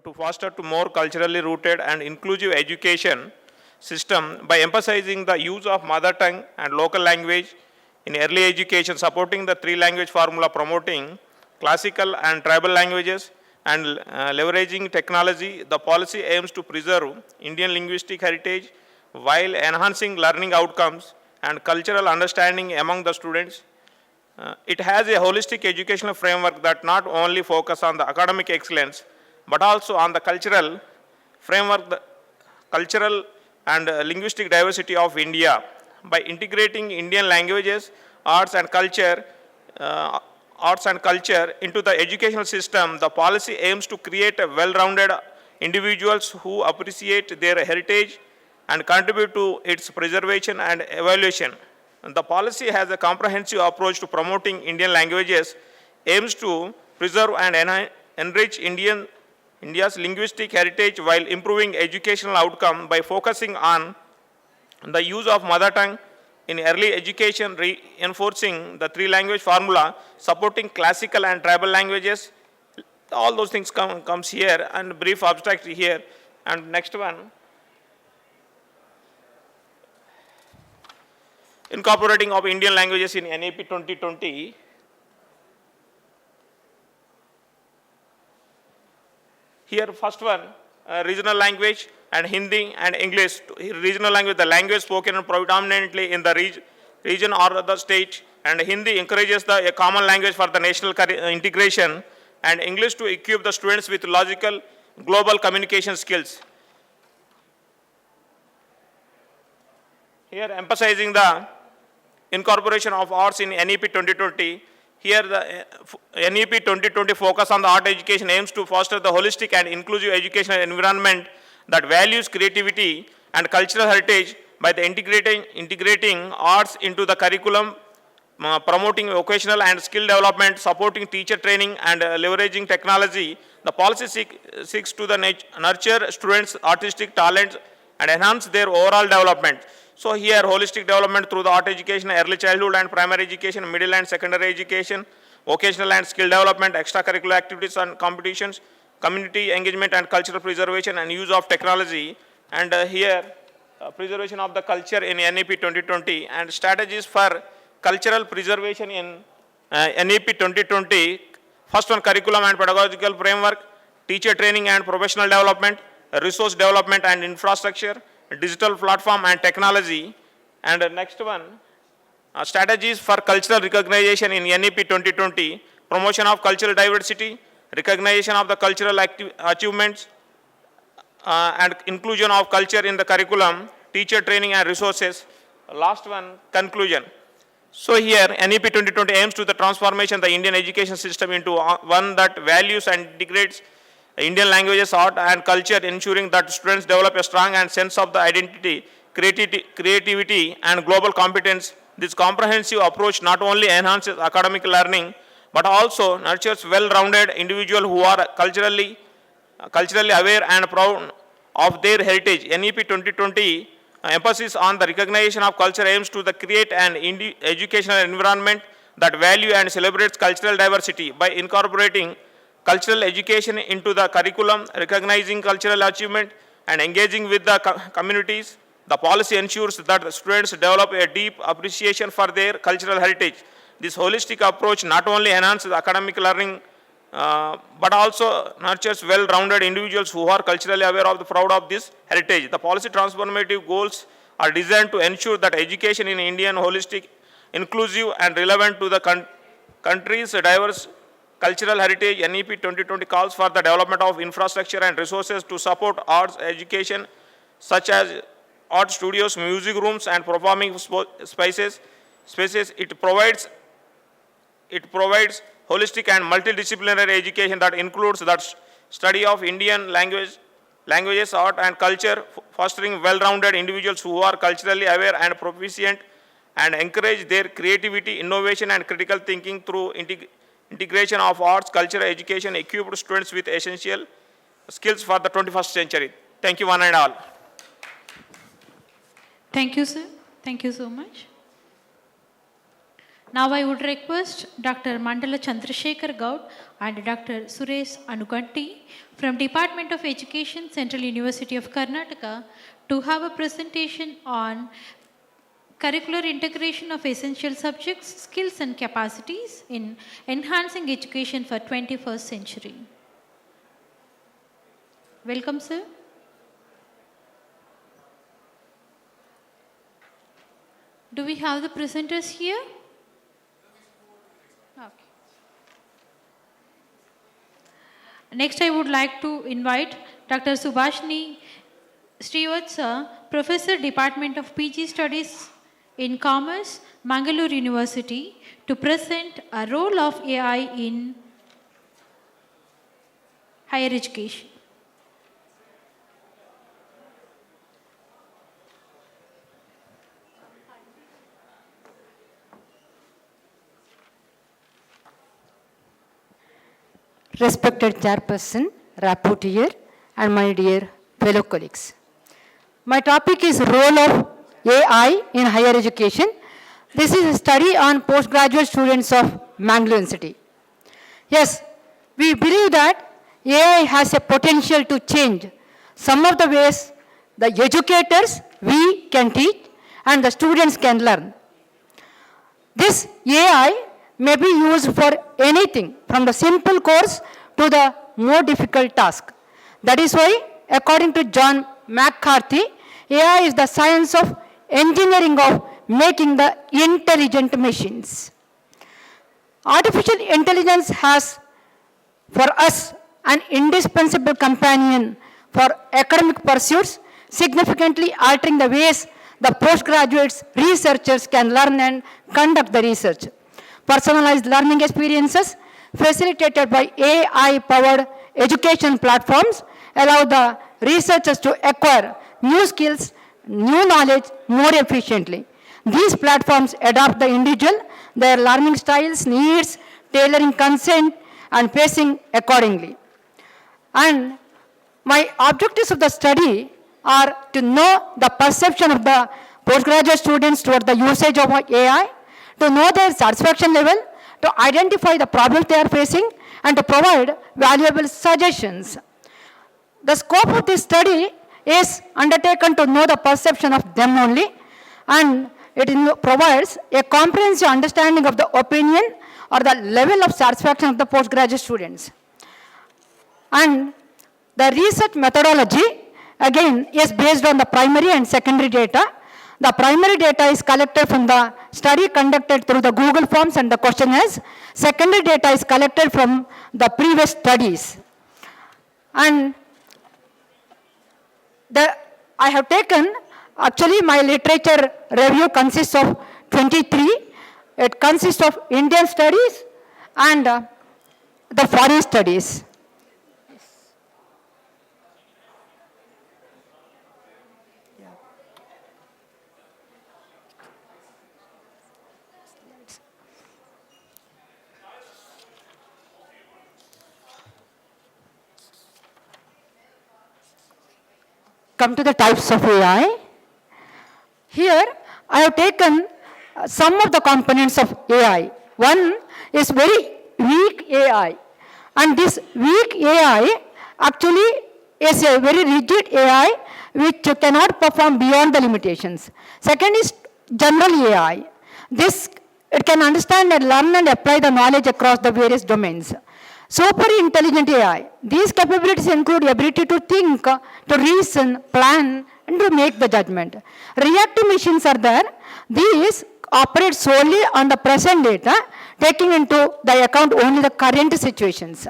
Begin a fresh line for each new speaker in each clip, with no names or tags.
to foster to more culturally rooted and inclusive education system by emphasizing the use of mother tongue and local language in early education, supporting the three-language formula, promoting classical and tribal languages, and leveraging technology. The policy aims to preserve Indian linguistic heritage while enhancing learning outcomes and cultural understanding among the students. It has a holistic educational framework that not only focuses on the academic excellence, but also on the cultural framework, the cultural and linguistic diversity of India. By integrating Indian languages, arts and culture into the educational system, the policy aims to create a well-rounded individuals who appreciate their heritage and contribute to its preservation and evaluation. And the policy has a comprehensive approach to promoting Indian languages, aims to preserve and enrich India's linguistic heritage while improving educational outcome by focusing on the use of mother tongue in early education, reinforcing the three-language formula, supporting classical and tribal languages. All those things comes here, and brief abstract here. And next one, incorporating of Indian languages in NAP 2020. Here, first one, regional language and Hindi and English. Regional language, the language spoken predominantly in the region or the state, and Hindi encourages a common language for the national integration, and English to equip the students with logical global communication skills. Here, emphasizing the incorporation of arts in NEP 2020. Here, the NEP 2020 focus on the art education aims to foster the holistic and inclusive educational environment that values creativity and cultural heritage by the integrating arts into the curriculum, promoting vocational and skill development, supporting teacher training, and leveraging technology. The policy seeks to nurture students' artistic talents and enhance their overall development. So here, holistic development through the art education, early childhood and primary education, middle and secondary education, vocational and skill development, extracurricular activities and competitions, community engagement and cultural preservation and use of technology. And here, preservation of the culture in NEP 2020 and strategies for cultural preservation in NEP 2020. First one, curriculum and pedagogical framework, teacher training and professional development, resource development and infrastructure, digital platform and technology. And next one, strategies for cultural recognition in NEP 2020, promotion of cultural diversity, recognition of the cultural achievements, and inclusion of culture in the curriculum, teacher training and resources. Last one, conclusion. So here, NEP 2020 aims to the transformation of the Indian education system into one that values and integrates Indian languages, art and culture, ensuring that students develop a strong and sense of the identity, creativity and global competence. This comprehensive approach not only enhances academic learning, but also nurtures well-rounded individuals who are culturally aware and proud of their heritage. NEP 2020 emphasis on the recognition of culture aims to create an educational environment that values and celebrates cultural diversity by incorporating cultural education into the curriculum, recognizing cultural achievement, and engaging with the communities. The policy ensures that the students develop a deep appreciation for their cultural heritage. This holistic approach not only enhances academic learning, but also nurtures well-rounded individuals who are culturally aware of the proud of this heritage. The policy transformative goals are designed to ensure that education in India is holistic, inclusive, and relevant to the country's diverse cultural heritage. NEP 2020 calls for the development of infrastructure and resources to support arts education, such as art studios, music rooms, and performing spaces. It provides holistic and multidisciplinary education that includes the study of Indian languages, art, and culture, fostering well-rounded individuals who are culturally aware and proficient, and encourage their creativity, innovation, and critical thinking through integration of arts, culture, education, equipped students with essential skills for the 21st century. Thank you, one and all.
Thank you, sir. Thank you so much. Now I would request Dr. Mandala Chandrasekhar Gaud and Dr. Suresh Anuganti from Department of Education, Central University of Karnataka to have a presentation on curricular integration of essential subjects, skills and capacities in enhancing education for 21st century. Welcome, sir. Do we have the presenters here? Okay. Next, I would like to invite Dr. Subhashini Srivatsa, Professor, Department of PG Studies in Commerce, Mangalore University, to present a role of AI in higher education.
Respected Chairperson, Rapporteur, and my dear fellow colleagues. My topic is role of AI in higher education. This is a study on postgraduate students of Mangalore University. Yes, we believe that AI has a potential to change some of the ways the educators we can teach and the students can learn. This AI may be used for anything from the simple course to the more difficult task. That is why, according to John McCarthy, AI is the science of engineering of making the intelligent machines. Artificial intelligence has for us an indispensable companion for academic pursuits, significantly altering the ways the postgraduates researchers can learn and conduct the research. Personalized learning experiences facilitated by AI-powered education platforms allow the researchers to acquire new skills, new knowledge more efficiently. These platforms adapt the individual, their learning styles, needs, tailoring consent, and pacing accordingly. And my objectives of the study are to know the perception of the postgraduate students toward the usage of AI, to know their satisfaction level, to identify the problems they are facing, and to provide valuable suggestions. The scope of this study is undertaken to know the perception of them only, and it provides a comprehensive understanding of the opinion or the level of satisfaction of the postgraduate students. And the research methodology, again, is based on the primary and secondary data. The primary data is collected from the study conducted through the Google Forms and the questionnaires. Secondary data is collected from the previous studies. And I have taken, actually my literature review consists of 23. It consists of Indian studies and the foreign studies. Come to the types of AI. Here, I have taken some of the components of AI. One is very weak AI. And this weak AI actually is a very rigid AI which cannot perform beyond the limitations. Second is general AI. It can understand and learn and apply the knowledge across the various domains. Super intelligent AI. These capabilities include ability to think, to reason, plan, and to make the judgment. Reactive machines are there. These operate solely on the present data, taking into the account only the current situations.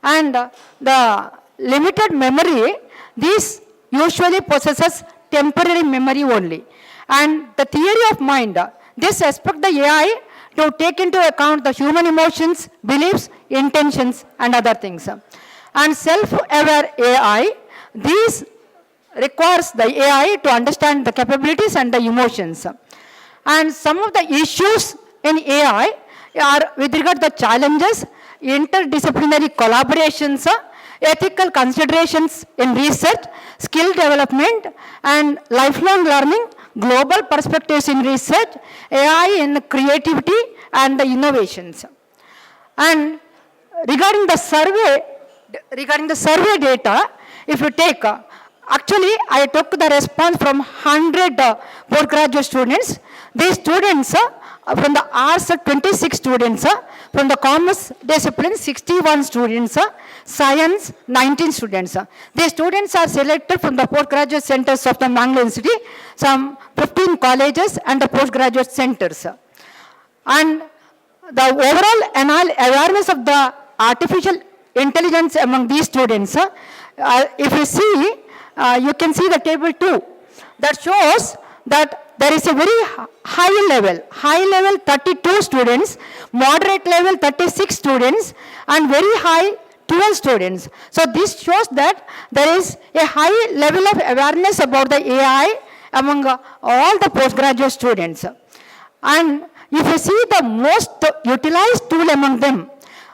And the limited memory, this usually possesses temporary memory only. And the theory of mind, this expects the AI to take into account the human emotions, beliefs, intentions, and other things. And self-aware AI, this requires the AI to understand the capabilities and the emotions. And some of the issues in AI are with regard to the challenges, interdisciplinary collaborations, ethical considerations in research, skill development, and lifelong learning, global perspectives in research, AI in creativity, and the innovations. And regarding the survey data, if you take, actually I took the response from 100 postgraduate students. These students, from the arts, 26 students, from the commerce discipline, 61 students, science, 19 students. These students are selected from the postgraduate centers of the Mangalore University, some 15 colleges and the postgraduate centers. And the overall awareness of the artificial intelligence among these students, if you see, you can see the table 2, that shows that there is a very high level 32 students, moderate level 36 students, and very high 12 students. So this shows that there is a high level of awareness about the AI among all the postgraduate students. And if you see the most utilized tool among them,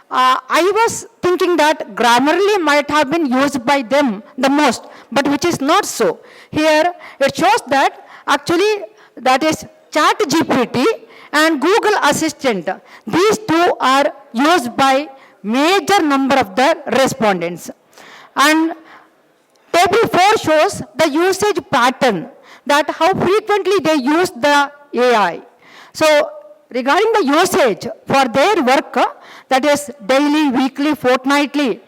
I was thinking that Grammarly might have been used by them the most, but which is not so. Here it shows that actually that is ChatGPT and Google Assistant. These two are used by major number of the respondents. And table 4 shows the usage pattern, that how frequently they use the AI. So regarding the usage for their work, that is daily, weekly, fortnightly,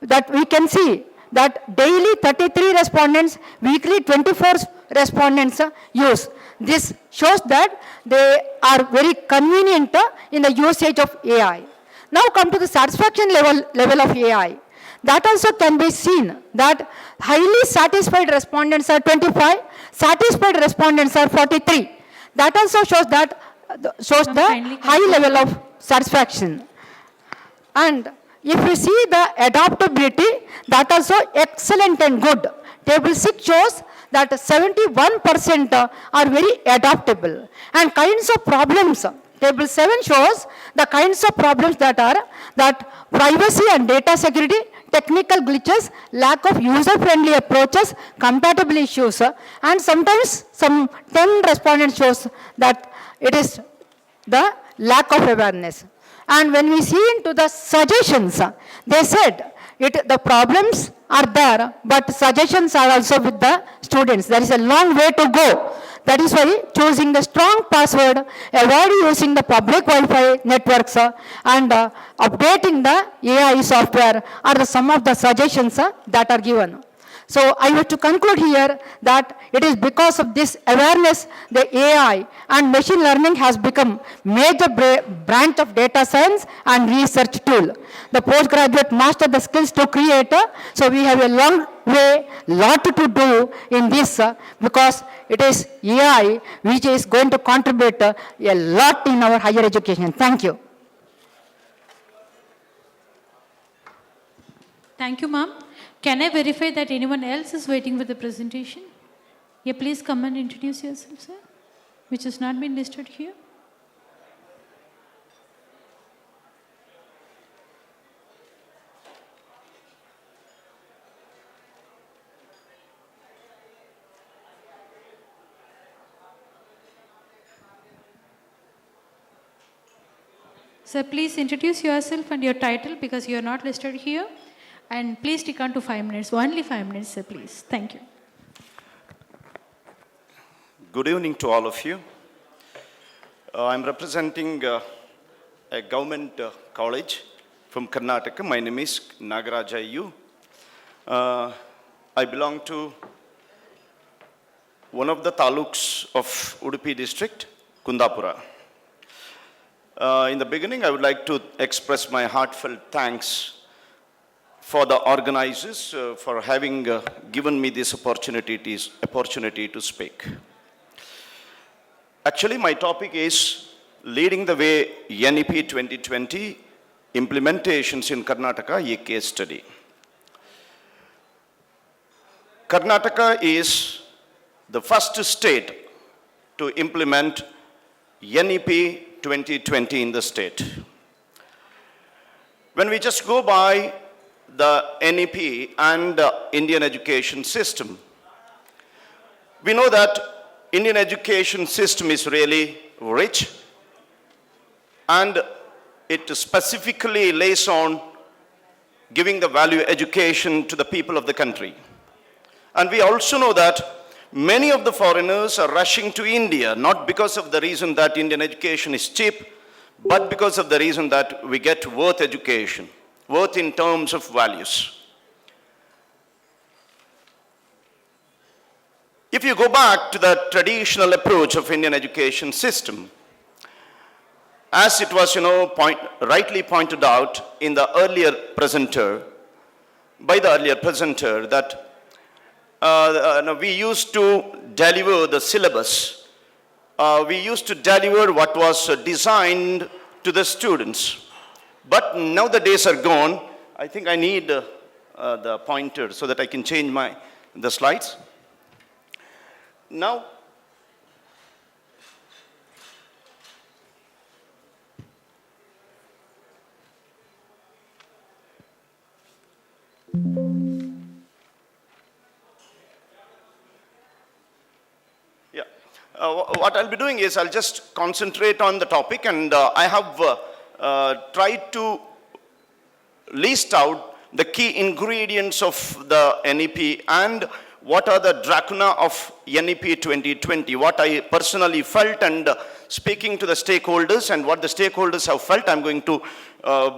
that we can see that daily 33 respondents, weekly 24 respondents use. This shows that they are very convenient in the usage of AI. Now come to the satisfaction level of AI. That also can be seen that highly satisfied respondents are 25, satisfied respondents are 43. That also shows that the high level of satisfaction. And if you see the adaptability, that also excellent and good. Table 6 shows that 71% are very adaptable. And kinds of problems, table 7 shows the kinds of problems that are that privacy and data security, technical glitches, lack of user-friendly approaches, compatible issues, and sometimes some 10 respondents shows that it is the lack of awareness. And when we see into the suggestions, they said the problems are there, but suggestions are also with the students. There is a long way to go. That is why choosing the strong password, avoid using the public Wi-Fi networks, and updating the AI software are some of the suggestions that are given. So I want to conclude here that it is because of this awareness, the AI and machine learning has become major branch of data science and research tool. The postgraduate master the skills to create, so we have a long way, lot to do in this because it is AI which is going to contribute a lot in our higher education. Thank you.
Thank you, ma'am. Can I verify that anyone else is waiting for the presentation? Yeah, please come and introduce yourself, sir, which has not been listed here. Sir, please introduce yourself and your title because you are not listed here. And please stick on to 5 minutes. Only 5 minutes, sir, please. Thank you.
Good evening to all of you. I'm representing a government college from Karnataka. My name is Nagaraja Ayyu. I belong to one of the taluks of Udupi district, Kundapura. In the beginning, I would like to express my heartfelt thanks for the organizers for having given me this opportunity to speak. Actually, my topic is Leading the Way NEP 2020 Implementations in Karnataka, a case study. Karnataka is the first state to implement NEP 2020 in the state. When we just go by the NEP and the Indian education system, we know that Indian education system is really rich. and it specifically lays on giving the value education to the people of the country. And we also know that many of the foreigners are rushing to India, not because of the reason that Indian education is cheap, but because of the reason that we get worth education, worth in terms of values. If you go back to the traditional approach of Indian education system, as it was, rightly pointed out in the earlier presenter, that we used to deliver the syllabus. We used to deliver what was designed to the students. But now the days are gone. I think I need the pointer so that I can change the slides. Now, what I'll be doing is I'll just concentrate on the topic, and I have tried to list out the key ingredients of the NEP and what are the dracuna of NEP 2020, what I personally felt, and speaking to the stakeholders and what the stakeholders have felt, I'm going to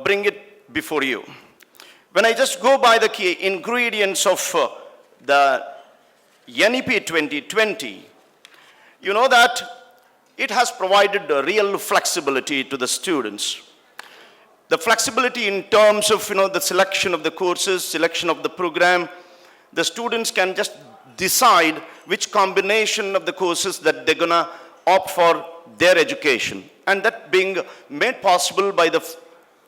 bring it before you. When I just go by the key ingredients of the NEP 2020, you know that it has provided a real flexibility to the students. The flexibility in terms of the selection of the courses, selection of the program. The students can just decide which combination of the courses that they're gonna opt for their education. And that being made possible by the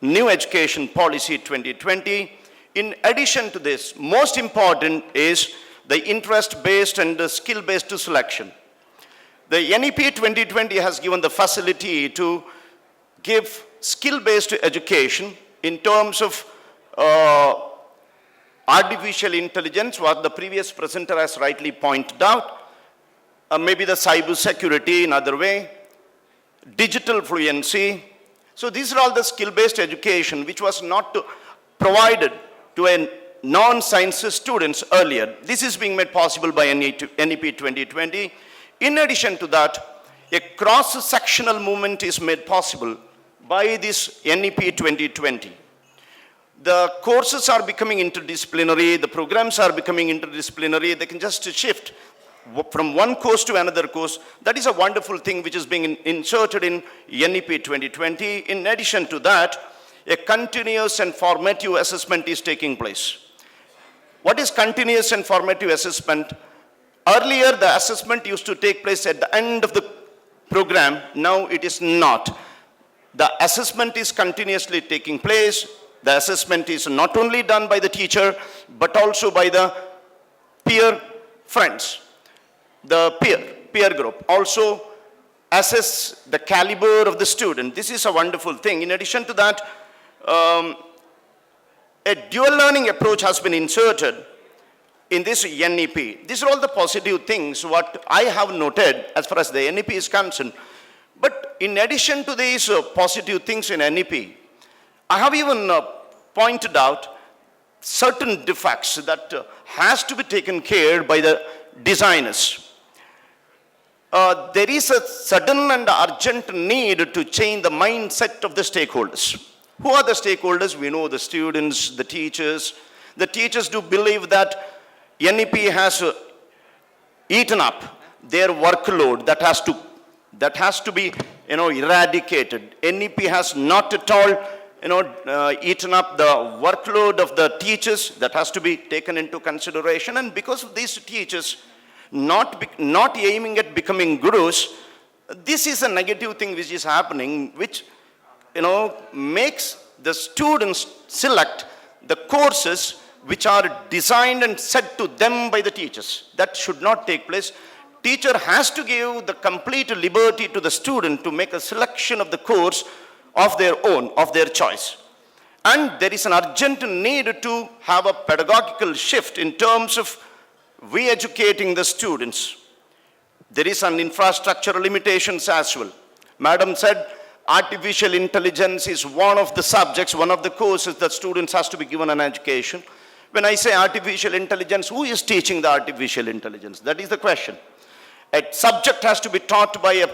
new education policy 2020. In addition to this, most important is the interest-based and the skill-based selection. The NEP 2020 has given the facility to give skill-based education in terms of artificial intelligence, what the previous presenter has rightly pointed out, maybe the cyber security in other way, digital fluency. So these are all the skill-based education which was not provided to a non-sciences students earlier. This is being made possible by NEP 2020. In addition to that, a cross-sectional movement is made possible by this NEP 2020. The courses are becoming interdisciplinary, the programs are becoming interdisciplinary, they can just shift from one course to another course. That is a wonderful thing which is being inserted in NEP 2020. In addition to that, a continuous and formative assessment is taking place. What is continuous and formative assessment? Earlier, the assessment used to take place at the end of the program. Now it is not. The assessment is continuously taking place. The assessment is not only done by the teacher, but also by the peer friends. The peer group also assess the caliber of the student. This is a wonderful thing. In addition to that, a dual learning approach has been inserted in this NEP. These are all the positive things what I have noted as far as the NEP is concerned. But in addition to these positive things in NEP, I have even pointed out certain defects that has to be taken care by the designers. There is a sudden and urgent need to change the mindset of the stakeholders. Who are the stakeholders? We know the students, the teachers. The teachers do believe that NEP has eaten up their workload that has to be eradicated. NEP has not at all eaten up the workload of the teachers. That has to be taken into consideration. And because of these teachers not aiming at becoming gurus, this is a negative thing which is happening, which makes the students select the courses which are designed and set to them by the teachers. That should not take place. Teacher has to give the complete liberty to the student to make a selection of the course of their own, of their choice. And there is an urgent need to have a pedagogical shift in terms of re-educating the students. There is an infrastructural limitations as well. Madam said artificial intelligence is one of the subjects, one of the courses that students has to be given an education. When I say artificial intelligence, who is teaching the artificial intelligence? That is the question. A subject has to be taught by a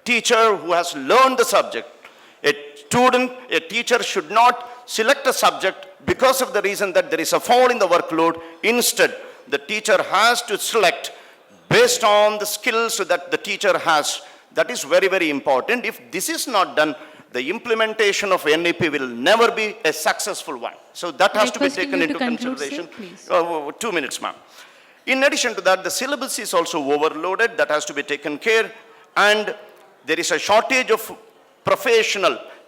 teacher who has learned the subject. A teacher should not select a subject because of the reason that there is a fall in the workload. Instead, the teacher has to select based on the skills that the teacher has. That is very, very important. If this is not done, the implementation of NEP will never be a successful one. So that has to be taken into consideration. 2 minutes, ma'am. In addition to that, the syllabus is also overloaded. That has to be taken care. And there is a shortage of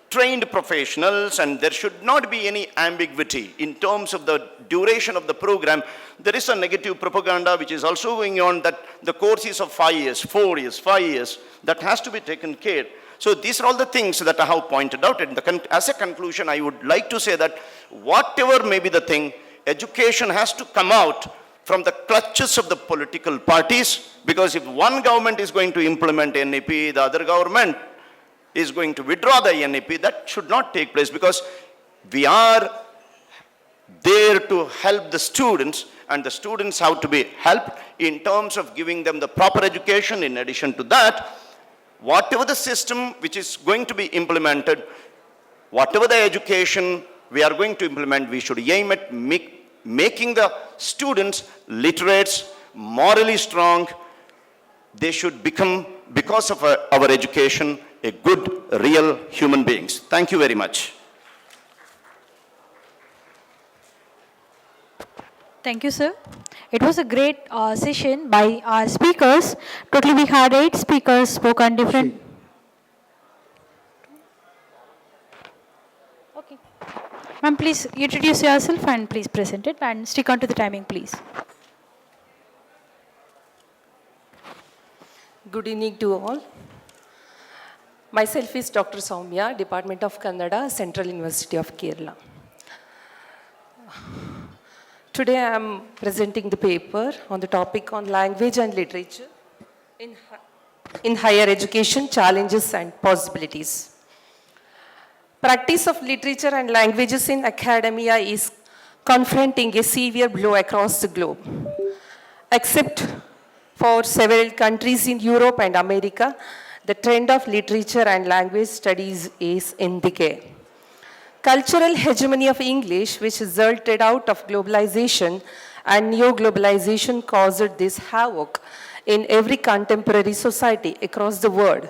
trained professionals, and there should not be any ambiguity in terms of the duration of the program. There is a negative propaganda which is also going on that the course is of 5 years, 4 years, 5 years. That has to be taken care. So these are all the things that I have pointed out. And as a conclusion, I would like to say that whatever may be the thing, education has to come out from the clutches of the political parties, because if one government is going to implement NEP, the other government is going to withdraw the NEP. That should not take place, because we are there to help the students, and the students have to be helped in terms of giving them the proper education. In addition to that, whatever the system which is going to be implemented, whatever the education we are going to implement, we should aim at making the students literates, morally strong. They should become, because of our education, a good, real human beings. Thank you very much.
Thank you, sir. It was a great session by our speakers. Totally, we had 8 speakers spoke on different. Okay. Ma'am, please introduce yourself and please present it and stick on to the timing, please.
Good evening to all. Myself is Dr. Soumya, Department of Kannada, Central University of Kerala. Today I am presenting the paper on the topic on language and literature in higher education, challenges and possibilities. Practice of literature and languages in academia is confronting a severe blow across the globe. Except for several countries in Europe and America, the trend of literature and language studies is in decay. Cultural hegemony of English, which resulted out of globalization and neo-globalization, caused this havoc in every contemporary society across the world,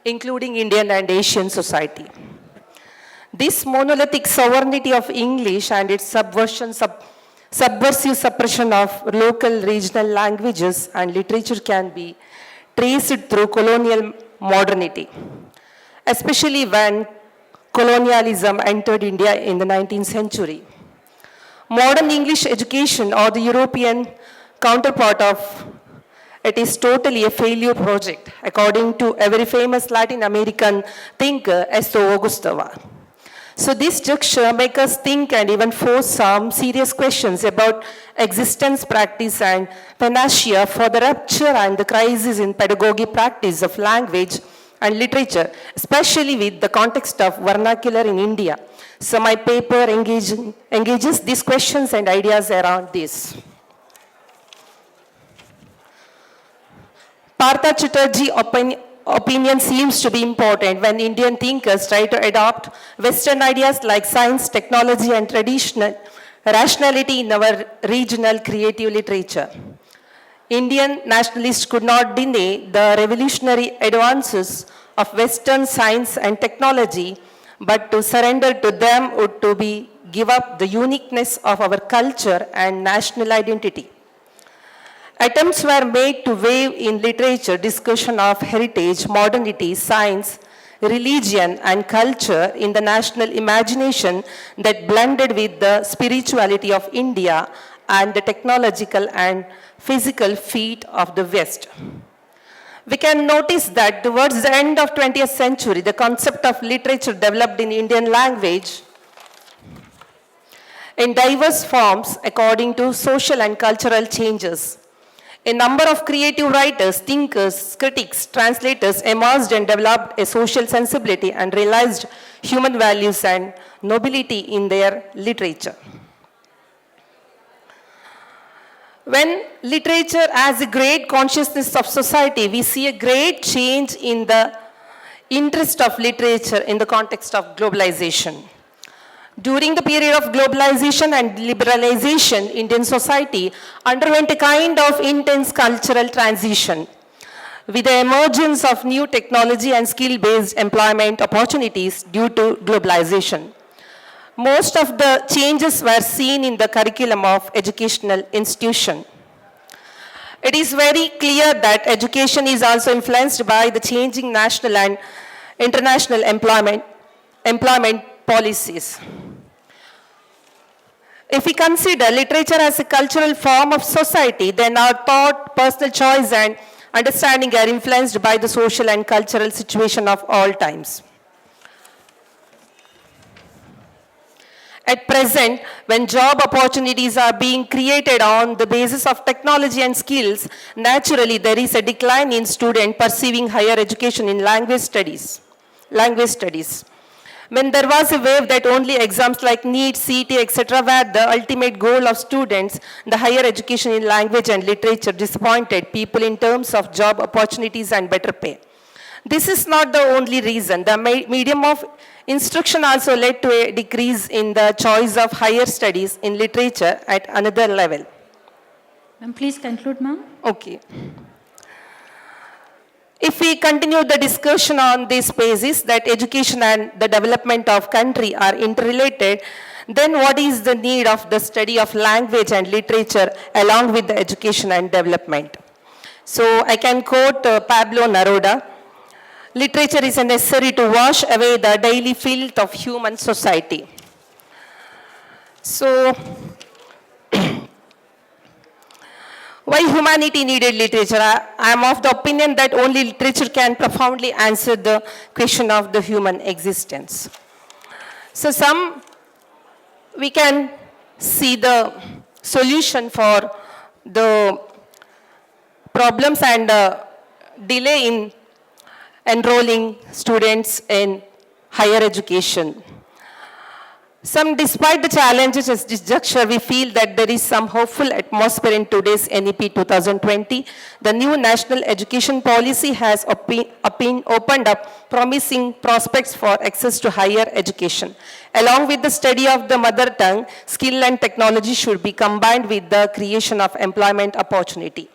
including Indian and Asian society. This monolithic sovereignty of English and its subversive suppression of local regional languages and literature can be traced through colonial modernity, especially when colonialism entered India in the 19th century. Modern English education, or the European counterpart of it, is totally a failure project, according to a very famous Latin American thinker, Esto Augustava. So this juncture makes us think and even force some serious questions about existence, practice, and panacea for the rupture and the crisis in pedagogy practice of language and literature, especially with the context of vernacular in India. So my paper engages these questions and ideas around this. Partha Chatterjee opinion seems to be important when Indian thinkers try to adopt Western ideas like science, technology, and traditional rationality in our regional creative literature. Indian nationalists could not deny the revolutionary advances of Western science and technology, but to surrender to them would to be give up the uniqueness of our culture and national identity. Attempts were made to weave in literature discussion of heritage, modernity, science, religion, and culture in the national imagination that blended with the spirituality of India and the technological and physical feat of the West. We can notice that towards the end of 20th century, the concept of literature developed in Indian language in diverse forms according to social and cultural changes. A number of creative writers, thinkers, critics, translators emerged and developed a social sensibility and realized human values and nobility in their literature. When literature has a great consciousness of society, we see a great change in the interest of literature in the context of globalization. During the period of globalization and liberalization, Indian society underwent a kind of intense cultural transition. With the emergence of new technology and skill-based employment opportunities due to globalization, most of the changes were seen in the curriculum of educational institution. It is very clear that education is also influenced by the changing national and international employment policies. If we consider literature as a cultural form of society, then our thought, personal choice, and understanding are influenced by the social and cultural situation of all times. At present, when job opportunities are being created on the basis of technology and skills, naturally there is a decline in students pursuing higher education in language studies. When there was a wave that only exams like NEET, CET, etc. were the ultimate goal of students, the higher education in language and literature disappointed people in terms of job opportunities and better pay. This is not the only reason. The medium of instruction also led to a decrease in the choice of higher studies in literature at another level.
Ma'am, please conclude, ma'am.
Okay. If we continue the discussion on this basis that education and the development of country are interrelated, then what is the need of the study of language and literature along with the education and development? So I can quote Pablo Neruda, literature is necessary to wash away the daily filth of human society. So, why humanity needed literature? I am of the opinion that only literature can profoundly answer the question of the human existence. So we can see the solution for the problems and delay in enrolling students in higher education. Despite the challenges at this juncture, we feel that there is some hopeful atmosphere in today's NEP 2020. The new national education policy has opened up promising prospects for access to higher education. Along with the study of the mother tongue, skill and technology should be combined with the creation of employment opportunity.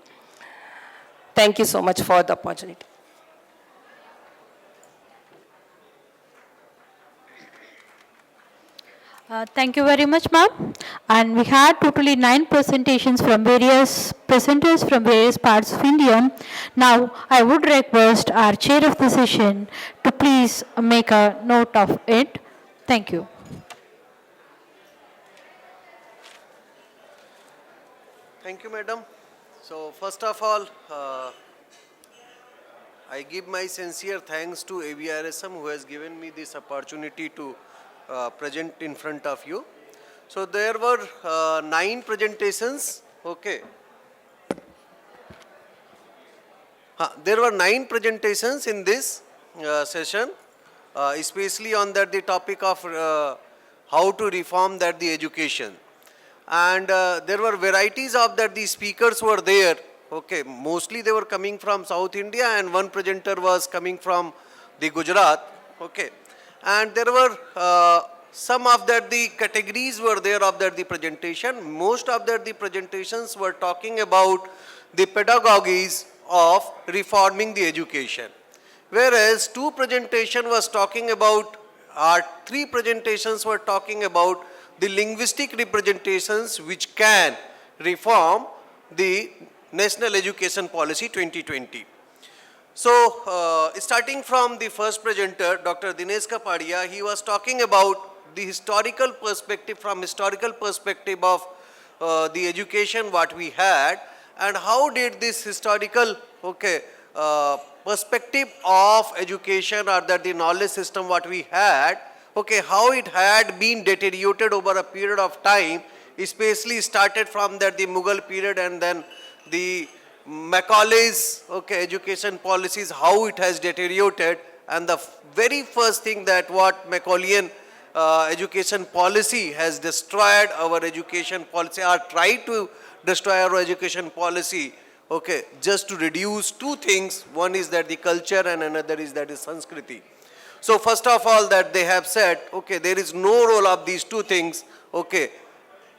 Thank you so much for the opportunity.
Thank you very much, ma'am. And we had totally 9 presentations from various presenters from various parts of India. Now, I would request our chair of the session to please make a note of it. Thank you.
Thank you, madam. So, first of all, I give my sincere thanks to AVRSM who has given me this opportunity to present in front of you. So there were 9 presentations. Okay. There were 9 presentations in this session, especially on the topic of how to reform the education. And there were varieties of the speakers were there. Okay, mostly they were coming from South India and one presenter was coming from the Gujarat. Okay. And there were some of the categories were there of the presentation. Most of the presentations were talking about the pedagogies of reforming the education. Whereas 2 presentations was talking about, or 3 presentations were talking about the linguistic representations which can reform the National Education Policy 2020. So, starting from the first presenter, Dr. Dinesh Kapadia, he was talking about the historical perspective, from historical perspective of the education what we had, and how did this historical perspective of education or the knowledge system what we had, how it had been deteriorated over a period of time, especially started from the Mughal period and then the Macaulay's, okay, education policies, how it has deteriorated, and the very first thing that what Macaulayan education policy has destroyed our education policy, or tried to destroy our education policy, okay, just to reduce two things. One is that the culture and another is that is Sanskriti. So first of all that they have said, okay, there is no role of these two things, okay,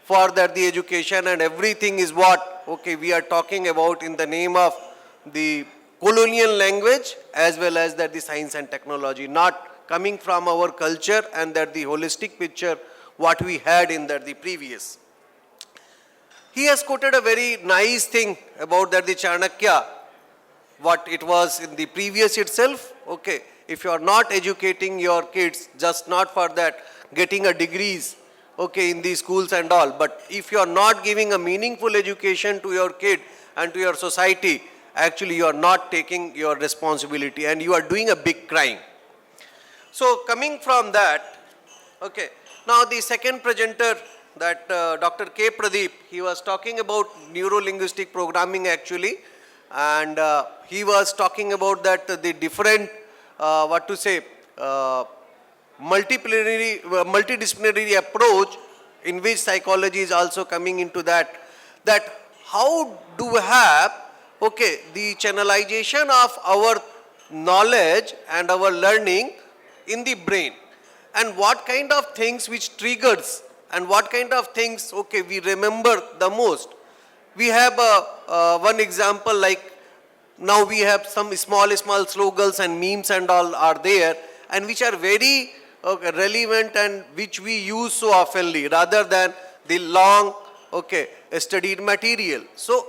for that the education and everything is what, okay, we are talking about in the name of the colonial language as well as that the science and technology, not coming from our culture and that the holistic picture what we had in that the previous. He has quoted a very nice thing about that the Chanakya, what it was in the previous itself, okay, if you are not educating your kids, just not for that getting a degrees, okay, in the schools and all, but if you are not giving a meaningful education to your kid and to your society, actually you are not taking your responsibility and you are doing a big crime. So coming from that, okay, now the second presenter that Dr. K. Pradeep, he was talking about neuro-linguistic programming actually, and he was talking about that the different, multidisciplinary approach in which psychology is also coming into that how do we have, okay, the channelization of our knowledge and our learning in the brain, and what kind of things which triggers and what kind of things, okay, we remember the most. We have one example, like now we have some small slogans and memes and all are there, and which are very relevant and which we use so oftenly rather than the long, okay, studied material. So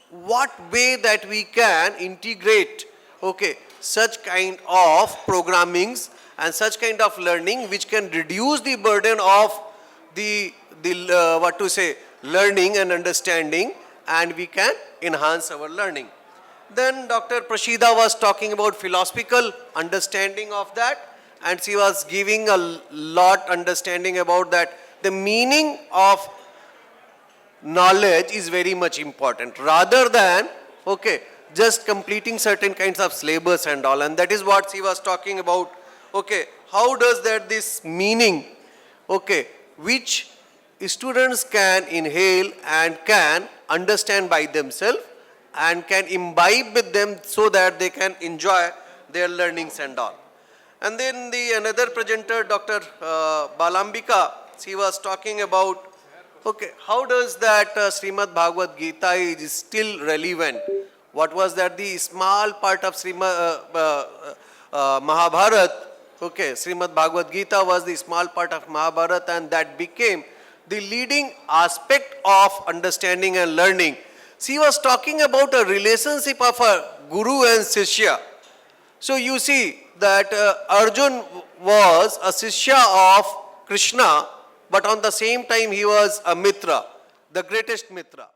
what way that we can integrate, okay, such kind of programmings and such kind of learning which can reduce the burden of the learning and understanding, and we can enhance our learning. Then Dr. Prashida was talking about philosophical understanding of that, and she was giving a lot understanding about that the meaning of knowledge is very much important rather than, okay, just completing certain kinds of syllabus and all, and that is what she was talking about. Okay, how does that this meaning, okay, which students can inhale and can understand by themselves and can imbibe with them so that they can enjoy their learnings and all. And then the another presenter, Dr. Balambika, she was talking about, okay, how does that Srimad Bhagavad Gita is still relevant? What was that the small part of Srimad Mahabharat, okay, Srimad Bhagavad Gita was the small part of Mahabharat, and that became the leading aspect of understanding and learning. She was talking about a relationship of a guru and Shishya. So you see that Arjun was a Shishya of Krishna, but on the same time he was a Mitra, the greatest Mitra.